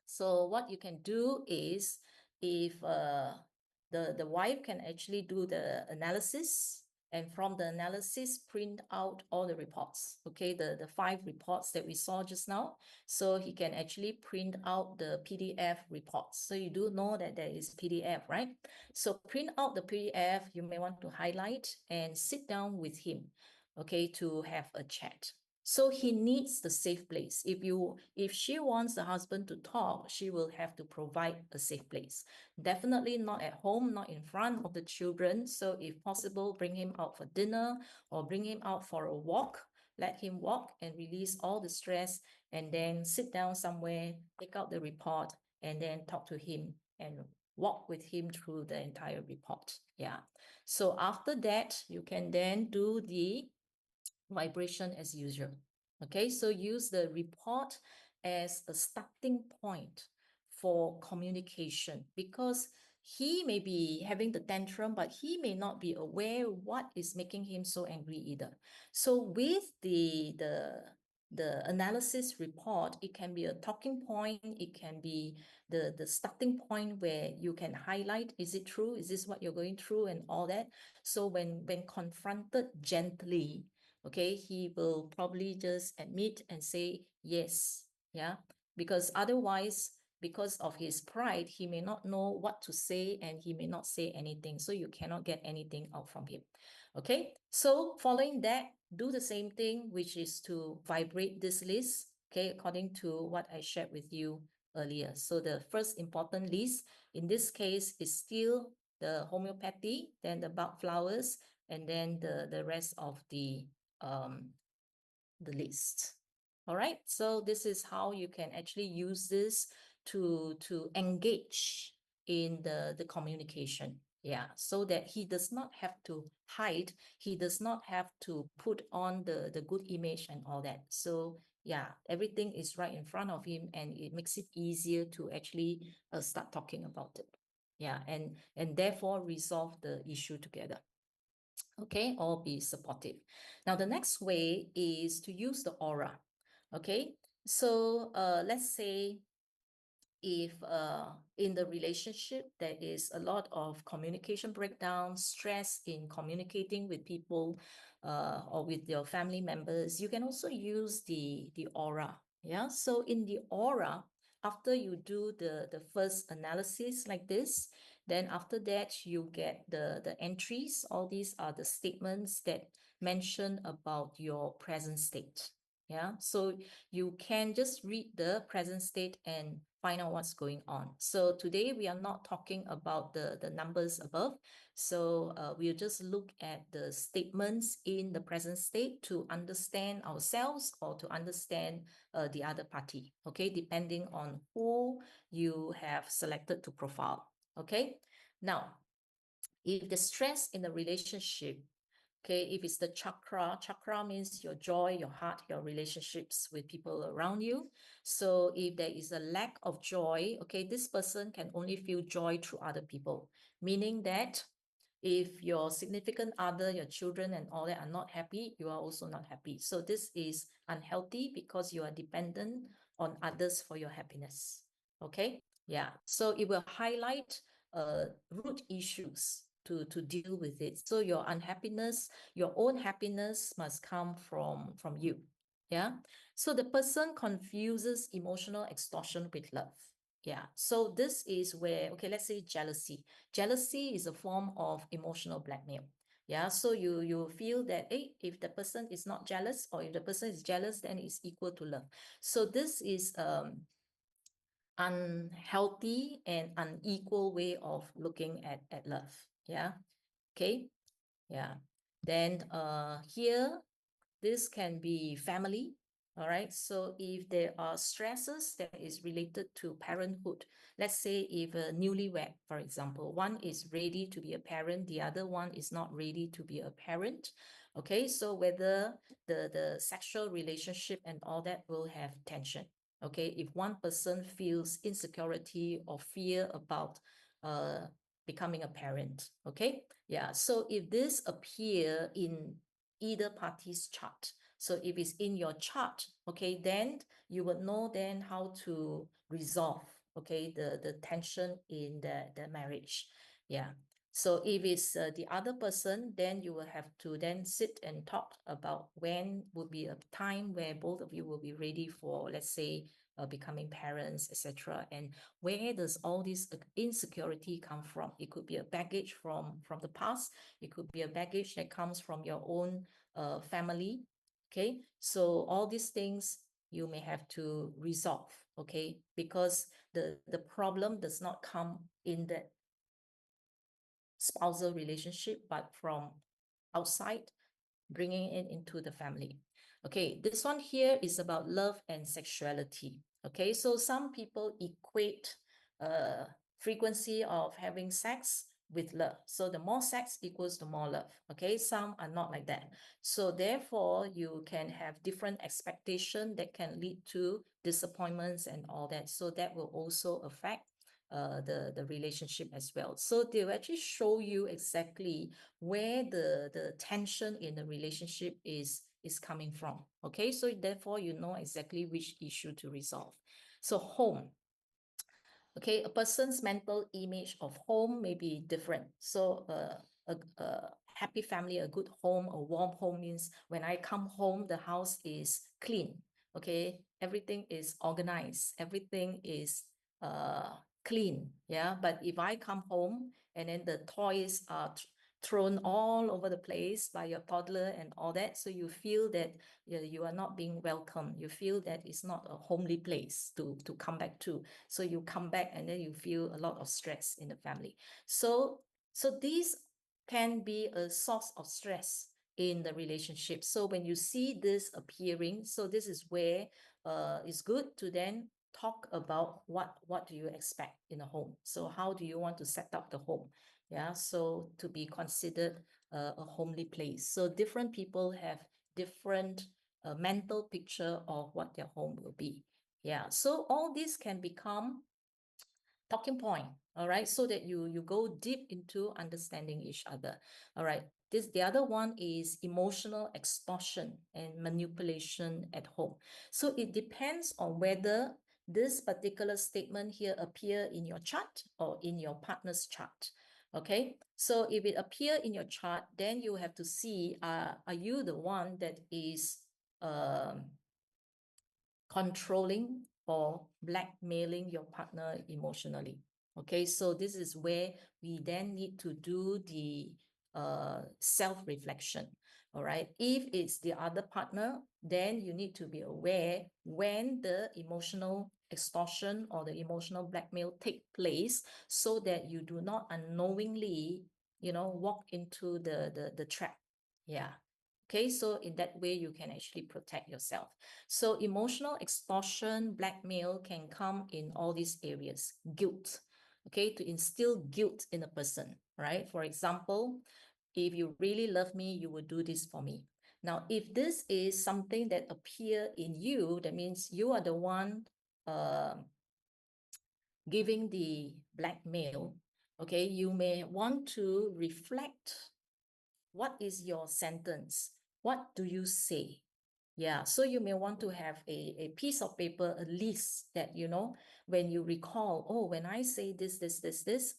Speaker 1: So what you can do is, if the wife can actually do the analysis, and from the analysis print out all the reports, okay, the 5 reports that we saw just now. So he can actually print out the PDF reports. So you do know that there is PDF, right? So print out the PDF. You may want to highlight and sit down with him, okay, to have a chat. So he needs the safe place. If she wants the husband to talk, she will have to provide a safe place. Definitely not at home, not in front of the children. So if possible, bring him out for dinner or bring him out for a walk. Let him walk and release all the stress, and then sit down somewhere, take out the report, and then talk to him and walk with him through the entire report. Yeah. So after that, you can then do the vibration as usual. Okay, so use the report as a starting point for communication, because he may be having the tantrum, but he may not be aware what is making him so angry either. So with the analysis report, it can be a talking point, it can be the starting point where you can highlight, is it true, is this what you're going through, and all that. So when confronted gently, okay, he will probably just admit and say yes. Yeah, because otherwise, because of his pride, he may not know what to say and he may not say anything. So you cannot get anything out from him. Okay, so following that, do the same thing, which is to vibrate this list, okay, according to what I shared with you earlier. So the first important list in this case is still the homeopathy, then the bud flowers, and then the rest of the list. All right, so this is how you can actually use this to engage in the communication. Yeah, so that he does not have to hide, he does not have to put on the good image and all that. So yeah, everything is right in front of him, and it makes it easier to actually start talking about it. Yeah, and therefore resolve the issue together. Okay, or be supportive. Now, the next way is to use the aura. Okay, so let's say if in the relationship there is a lot of communication breakdown, stress in communicating with people or with your family members, you can also use the aura. Yeah, so in the aura, after you do the first analysis like this, then after that you get the entries. All these are the statements that mention about your present state. Yeah, so you can just read the present state and find out what's going on. So today we are not talking about the numbers above. So we'll just look at the statements in the present state to understand ourselves or to understand the other party, okay, depending on who you have selected to profile. Okay, now if the stress in the relationship, okay, if it's the chakra means your joy, your heart, your relationships with people around you. So if there is a lack of joy, okay, this person can only feel joy through other people, meaning that if your significant other, your children and all that are not happy, you are also not happy. So this is unhealthy because you are dependent on others for your happiness. Okay, yeah, so it will highlight root issues to deal with it. So your unhappiness, your own happiness must come from you. Yeah. So the person confuses emotional extortion with love. Yeah. So this is where, okay, let's say jealousy. Jealousy is a form of emotional blackmail. Yeah. So you feel that, hey, if the person is not jealous, or if the person is jealous, then it's equal to love. So this is unhealthy and unequal way of looking at love. Yeah. Okay. Yeah. Then here, this can be family. All right. So if there are stresses that is related to parenthood, let's say if a newlywed, for example, one is ready to be a parent, the other one is not ready to be a parent. Okay. So whether the sexual relationship and all that will have tension. Okay. If one person feels insecurity or fear about becoming a parent. Okay. Yeah. So if this appear in either party's chart, so if it's in your chart, okay, then you would know then how to resolve, okay, the tension in the marriage. Yeah. So if it's the other person, then you will have to then sit and talk about when would be a time where both of you will be ready for, let's say, becoming parents, etc. And where does all this insecurity come from? It could be a baggage from the past. It could be a baggage that comes from your own family. Okay, so all these things you may have to resolve. Okay, because the problem does not come in that spousal relationship, but from outside, bringing it into the family. Okay, this one here is about love and sexuality. Okay, so some people equate frequency of having sex with love. So the more sex equals the more love. Okay, some are not like that. So therefore, you can have different expectation that can lead to disappointments and all that. So that will also affect the relationship as well. So they will actually show you exactly where the tension in the relationship is coming from. Okay, so therefore you know exactly which issue to resolve. So home. Okay, a person's mental image of home may be different. So a happy family, a good home, a warm home means when I come home, the house is clean. Okay, everything is organized, everything is clean. Yeah, but if I come home and then the toys are thrown all over the place by your toddler and all that, so you feel that you are not being welcome. You feel that it's not a homely place to come back to. So you come back and then you feel a lot of stress in the family. So these can be a source of stress in the relationship. So when you see this appearing, so this is where it's good to then talk about what do you expect in a home. So how do you want to set up the home? Yeah, so to be considered a homely place. So different people have different mental picture of what their home will be. Yeah, so all this can become talking point, all right, so that you go deep into understanding each other. All right, the other one is emotional extortion and manipulation at home. So it depends on whether this particular statement here appear in your chart or in your partner's chart. Okay, so if it appear in your chart, then you have to see, are you the one that is controlling or blackmailing your partner emotionally? Okay, so this is where we then need to do the self-reflection. All right, if it's the other partner, then you need to be aware when the emotional extortion or the emotional blackmail take place, so that you do not unknowingly, walk into the trap. Yeah. Okay, so in that way, you can actually protect yourself. So emotional extortion, blackmail can come in all these areas. Guilt, okay, to instill guilt in a person, right? For example, if you really love me, you will do this for me. Now, if this is something that appear in you, that means you are the one giving the blackmail, okay, you may want to reflect, what is your sentence? What do you say? Yeah, so you may want to have a piece of paper, a list that, when you recall, oh, when I say this,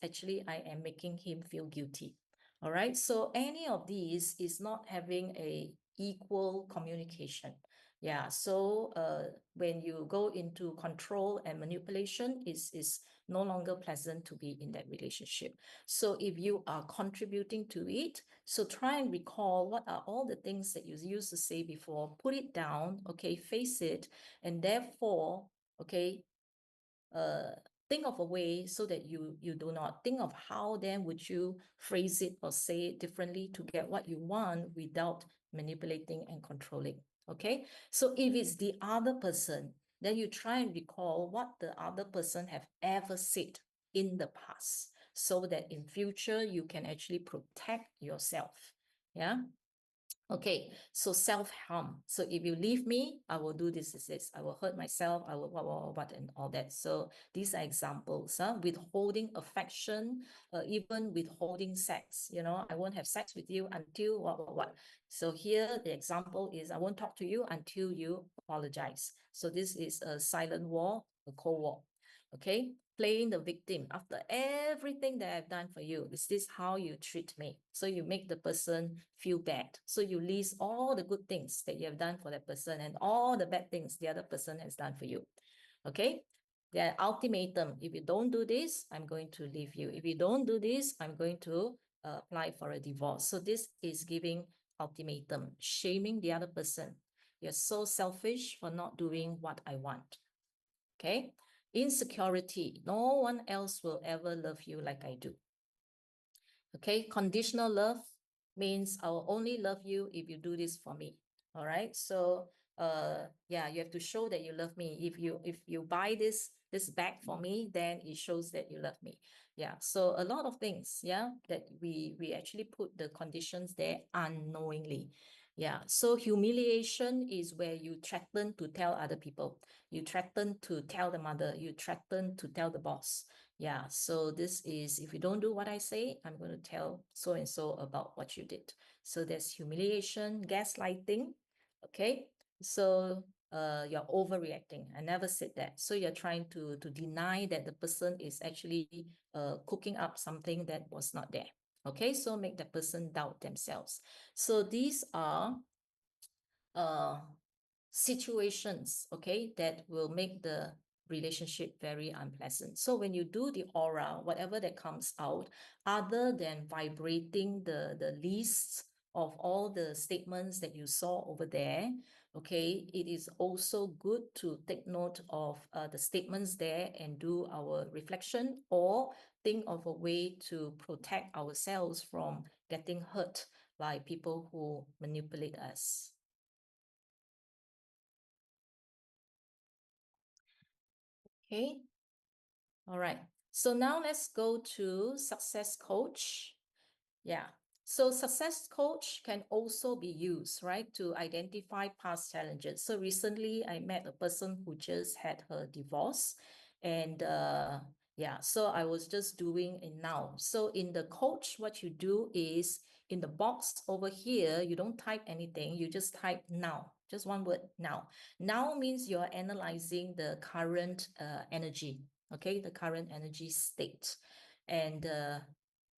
Speaker 1: actually I am making him feel guilty. All right, so any of these is not having a equal communication. Yeah, so when you go into control and manipulation, is no longer pleasant to be in that relationship. So if you are contributing to it, so try and recall what are all the things that you used to say before, put it down, okay, face it, and therefore, okay, think of a way so that you do not think of how then would you phrase it or say it differently to get what you want without manipulating and controlling. Okay, so if it's the other person, then you try and recall what the other person have ever said in the past so that in future you can actually protect yourself. Yeah. Okay, so self-harm. So if you leave me, I will do this. I will hurt myself. I will what, and all that. So these are examples. Withholding affection, even withholding sex. You know, I won't have sex with you until what. So here the example is I won't talk to you until you apologize. So this is a silent war, a cold war. Okay, playing the victim after everything that I've done for you. Is this how you treat me? So you make the person feel bad. So you list all the good things that you have done for that person and all the bad things the other person has done for you. Okay, the ultimatum. If you don't do this, I'm going to leave you. If you don't do this, I'm going to apply for a divorce. So this is giving ultimatum, shaming the other person. You're so selfish for not doing what I want. Okay. Insecurity. No one else will ever love you like I do. Okay. Conditional love means I will only love you if you do this for me. All right. So yeah, you have to show that you love me. If you buy this bag for me, then it shows that you love me. Yeah. So a lot of things, yeah, that we actually put the conditions there unknowingly. Yeah. So humiliation is where you threaten to tell other people. You threaten to tell the mother. You threaten to tell the boss. Yeah, so this is, if you don't do what I say, I'm going to tell so and so about what you did. So there's humiliation, gaslighting. Okay, so you're overreacting. I never said that. So you're trying to deny that the person is actually cooking up something that was not there. Okay, so make the person doubt themselves. So these are uh, situations, okay, that will make the relationship very unpleasant. So when you do the aura, whatever that comes out, other than vibrating the lists of all the statements that you saw over there, okay, it is also good to take note of the statements there and do our reflection or think of a way to protect ourselves from getting hurt by people who manipulate us. Okay. All right. So now let's go to success coach. Yeah. So success coach can also be used, right, to identify past challenges. So recently I met a person who just had her divorce and yeah, so I was just doing it now. So in the coach, what you do is in the box over here, you don't type anything, you just type now, just one word, now. Now means you're analyzing the current energy, okay, the current energy state. And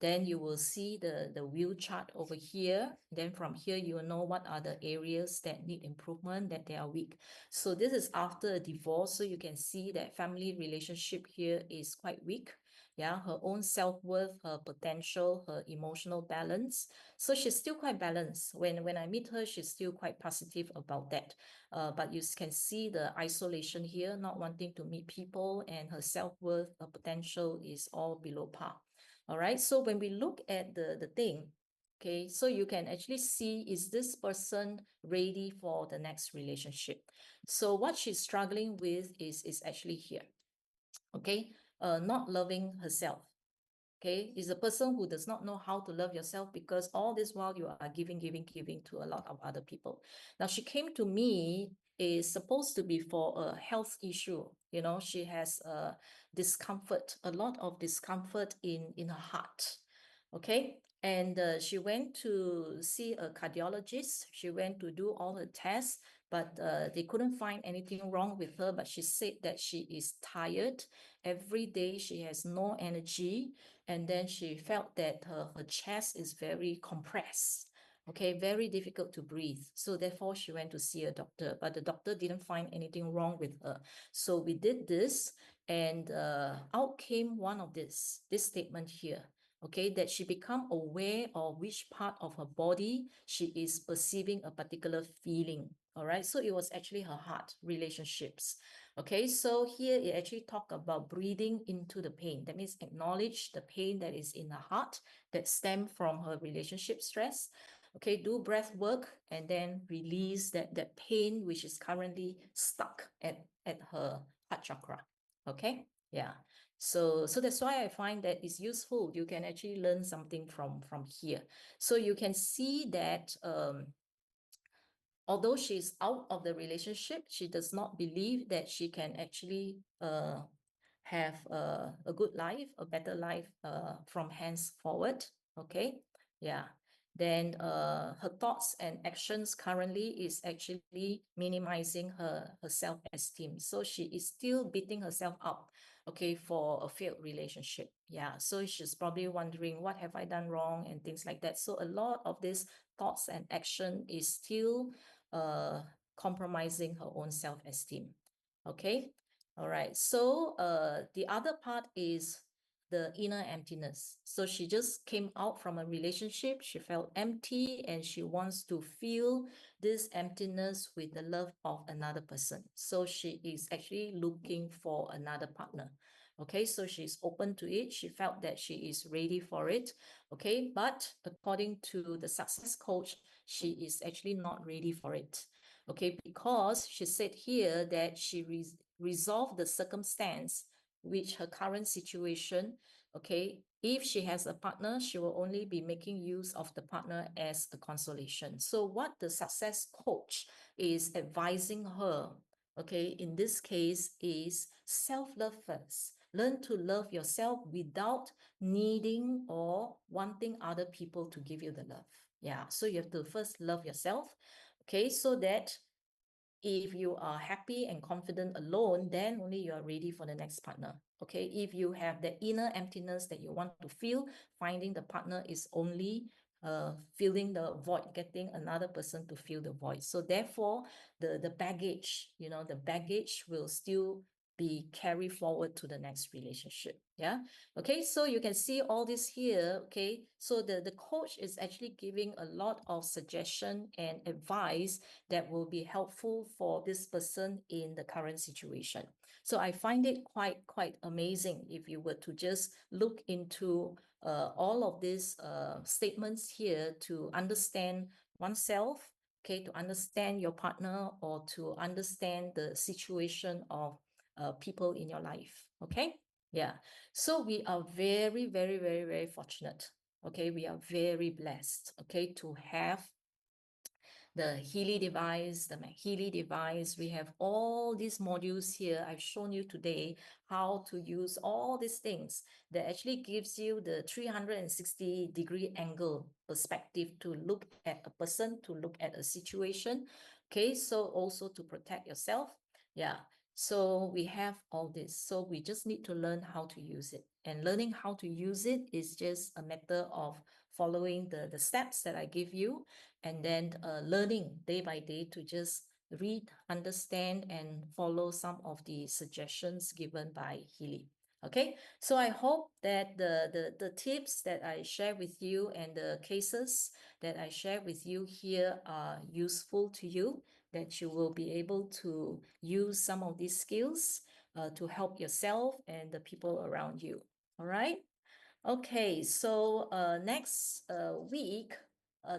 Speaker 1: then you will see the wheel chart over here. Then from here, you will know what are the areas that need improvement, that they are weak. So this is after a divorce. So you can see that family relationship here is quite weak. Yeah, her own self-worth, her potential, her emotional balance. So she's still quite balanced. When I meet her, she's still quite positive about that. But you can see the isolation here, not wanting to meet people, and her self-worth, her potential is all below par. All right, so when we look at the thing, okay, so you can actually see, is this person ready for the next relationship? So what she's struggling with is actually here, okay, not loving herself. Okay, is a person who does not know how to love yourself because all this while you are giving to a lot of other people. Now she came to me is supposed to be for a health issue. You know, she has a discomfort, a lot of discomfort in her heart. Okay, and she went to see a cardiologist. She went to do all her tests, but they couldn't find anything wrong with her. But she said that she is tired. Every day she has no energy. And then she felt that her chest is very compressed, Okay, very difficult to breathe. So therefore, she went to see a doctor, but the doctor didn't find anything wrong with her. So we did this, and out came one of this statement here. Okay, that she become aware of which part of her body she is perceiving a particular feeling. All right, so it was actually her heart relationships. Okay, so here it actually talk about breathing into the pain. That means acknowledge the pain that is in her heart that stem from her relationship stress. Okay, do breath work and then release that pain which is currently stuck at her heart chakra. Okay, yeah. So that's why I find that it's useful. You can actually learn something from here. So you can see that although she's out of the relationship, she does not believe that she can actually have a good life, a better life from henceforward. Okay, yeah. Then her thoughts and actions currently is actually minimizing her self-esteem. So she is still beating herself up, okay, for a failed relationship. Yeah, so she's probably wondering, what have I done wrong and things like that. So a lot of this thoughts and action is still compromising her own self-esteem. Okay, all right. So the other part is the inner emptiness. So she just came out from a relationship. She felt empty and she wants to fill this emptiness with the love of another person. So she is actually looking for another partner. Okay, so she's open to it. She felt that she is ready for it. Okay, but according to the success coach, she is actually not ready for it. Okay, because she said here that she resolved the circumstance which her current situation. Okay, if she has a partner, she will only be making use of the partner as a consolation. So what the success coach is advising her, okay, in this case is self-love first. Learn to love yourself without needing or wanting other people to give you the love. Yeah, so you have to first love yourself, okay, so that if you are happy and confident alone, then only you are ready for the next partner. Okay, if you have the inner emptiness that you want to feel, finding the partner is only filling the void, getting another person to fill the void. So therefore, the baggage, the baggage will still be carried forward to the next relationship. Yeah. Okay, so you can see all this here. Okay, so the coach is actually giving a lot of suggestion and advice that will be helpful for this person in the current situation. So I find it quite amazing if you were to just look into all of these statements here to understand oneself, okay, to understand your partner or to understand the situation of people in your life. Okay, yeah. So we are very fortunate. Okay, we are very blessed. Okay, to have the Healy device, the Healy device. We have all these modules here. I've shown you today how to use all these things that actually gives you the 360-degree angle perspective to look at a person, to look at a situation. Okay, so also to protect yourself. Yeah. So we have all this. So we just need to learn how to use it. And learning how to use it is just a matter of following the steps that I give you, and then learning day by day to just read, understand, and follow some of the suggestions given by Healy. Okay, so I hope that the tips that I share with you and the cases that I share with you here are useful to you, that you will be able to use some of these skills to help yourself and the people around you. All right. Okay, so next week,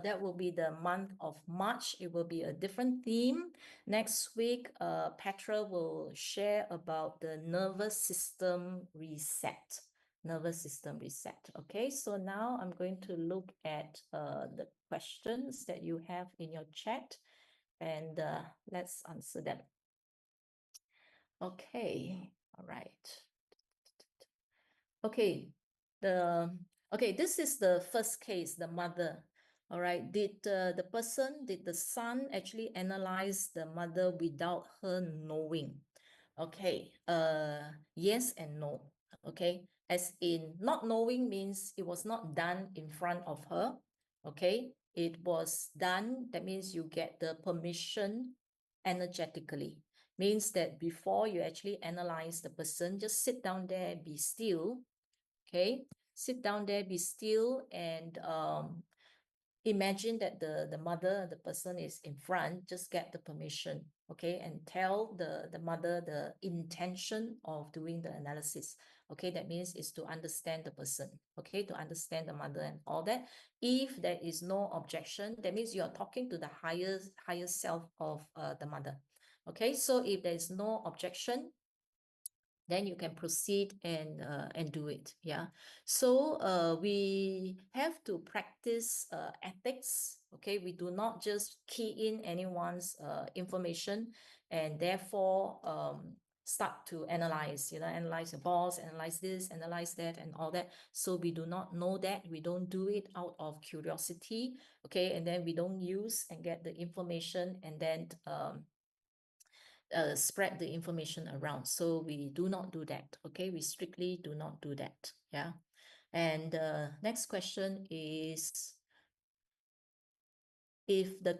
Speaker 1: that will be the month of March. It will be a different theme. Next week, Petra will share about the nervous system reset. Nervous system reset. Okay, so now I'm going to look at the questions that you have in your chat, and let's answer them. Okay, all right. Okay, this is the first case, the mother. All right, did the son actually analyze the mother without her knowing? Okay, yes and no. Okay, as in not knowing means it was not done in front of her. Okay, it was done, that means you get the permission energetically. Means that before you actually analyze the person, just sit down there, be still, okay? Sit down there, be still, and imagine that the mother, the person is in front, just get the permission, okay? And tell the mother the intention of doing the analysis, okay? That means is to understand the person, okay? To understand the mother and all that. If there is no objection, that means you are talking to the higher self of the mother, okay? So if there is no objection, then you can proceed and do it. Yeah. So we have to practice ethics. Okay. We do not just key in anyone's information and therefore start to analyze, analyze your boss, analyze this, analyze that, and all that. So we do not know that. We don't do it out of curiosity. Okay. And then we don't use and get the information and then spread the information around. So we do not do that. Okay, we strictly do not do that. Yeah. And next question is, if the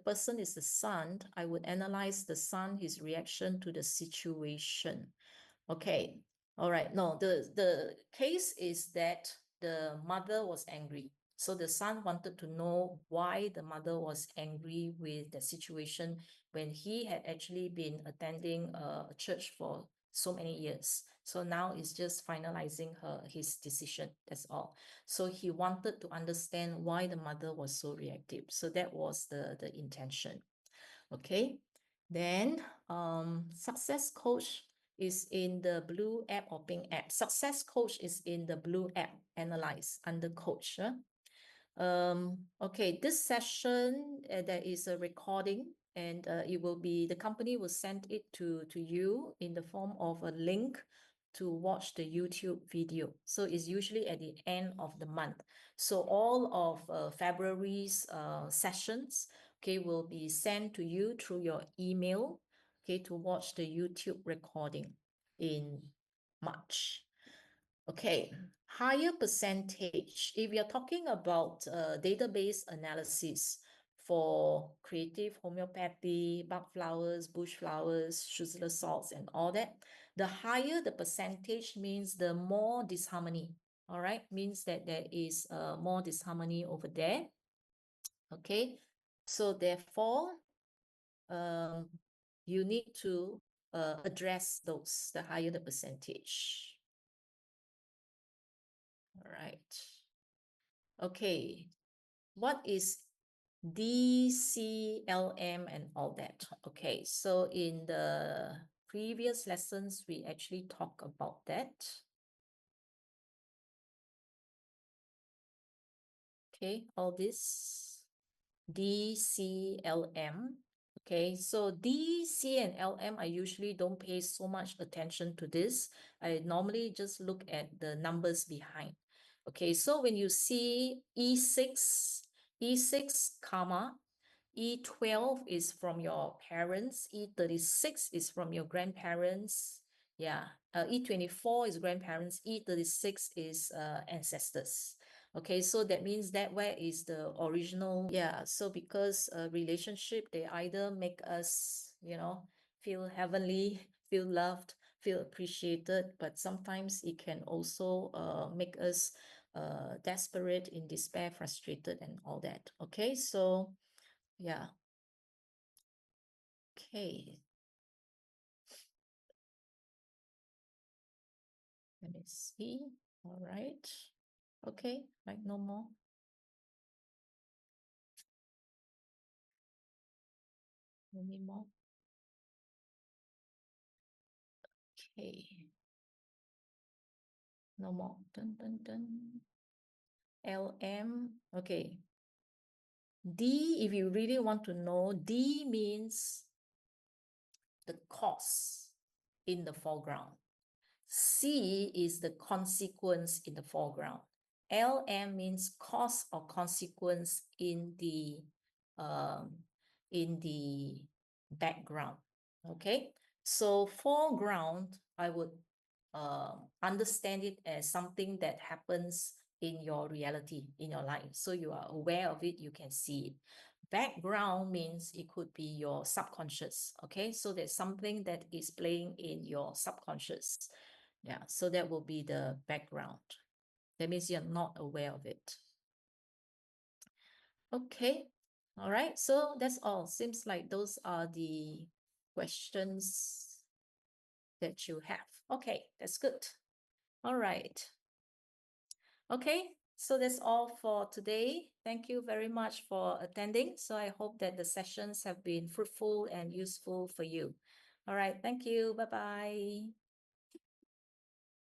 Speaker 1: person is the son, I would analyze the son, his reaction to the situation. Okay. All right. No, the case is that the mother was angry. So the son wanted to know why the mother was angry with the situation when he had actually been attending a church for so many years. So now it's just finalizing his decision. That's all. So he wanted to understand why the mother was so reactive. So that was the intention. Okay. Then success coach is in the blue app or pink app. Success coach is in the blue app, analyze under coach. Okay, this session, there is a recording and the company will send it to you in the form of a link to watch the YouTube video. So it's usually at the end of the month. So all of February's sessions, okay, will be sent to you through your email, okay, to watch the YouTube recording in March. Okay, higher percentage. If you're talking about database analysis for creative homeopathy, bug flowers, bush flowers, Schussler salts, and all that, the higher the percentage means the more disharmony. All right, means that there is more disharmony over there. Okay, so therefore, you need to address those, the higher the percentage. All right. Okay. What is DCLM and all that? Okay. So in the previous lessons, we actually talk about that. Okay. All this DCLM. Okay, so D, C, and LM, I usually don't pay so much attention to this. I normally just look at the numbers behind. Okay, so when you see E6, comma, E12 is from your parents, E36 is from your grandparents. Yeah, E24 is grandparents, E36 is ancestors. Okay, so that means that where is the original? Yeah, so because relationship, they either make us, feel heavenly, feel loved, feel appreciated, but sometimes it can also make us desperate, in despair, frustrated, and all that. Okay, so yeah. Okay. Let me see. All right. Okay, right, no more. Any more? Okay. No more. Dun, dun, dun. LM. Okay. D, if you really want to know, D means the cause in the foreground. C is the consequence in the foreground. LM means cause or consequence in the background. Okay, so foreground, I would understand it as something that happens in your reality, in your life. So you are aware of it, you can see it. Background means it could be your subconscious. Okay, so there's something that is playing in your subconscious. Yeah, so that will be the background. That means you're not aware of it. Okay, all right, so that's all. Seems like those are the questions that you have. Okay, that's good. All right. Okay, so that's all for today. Thank you very much for attending. So I hope that the sessions have been fruitful and useful for you. All right, thank you. Bye-bye.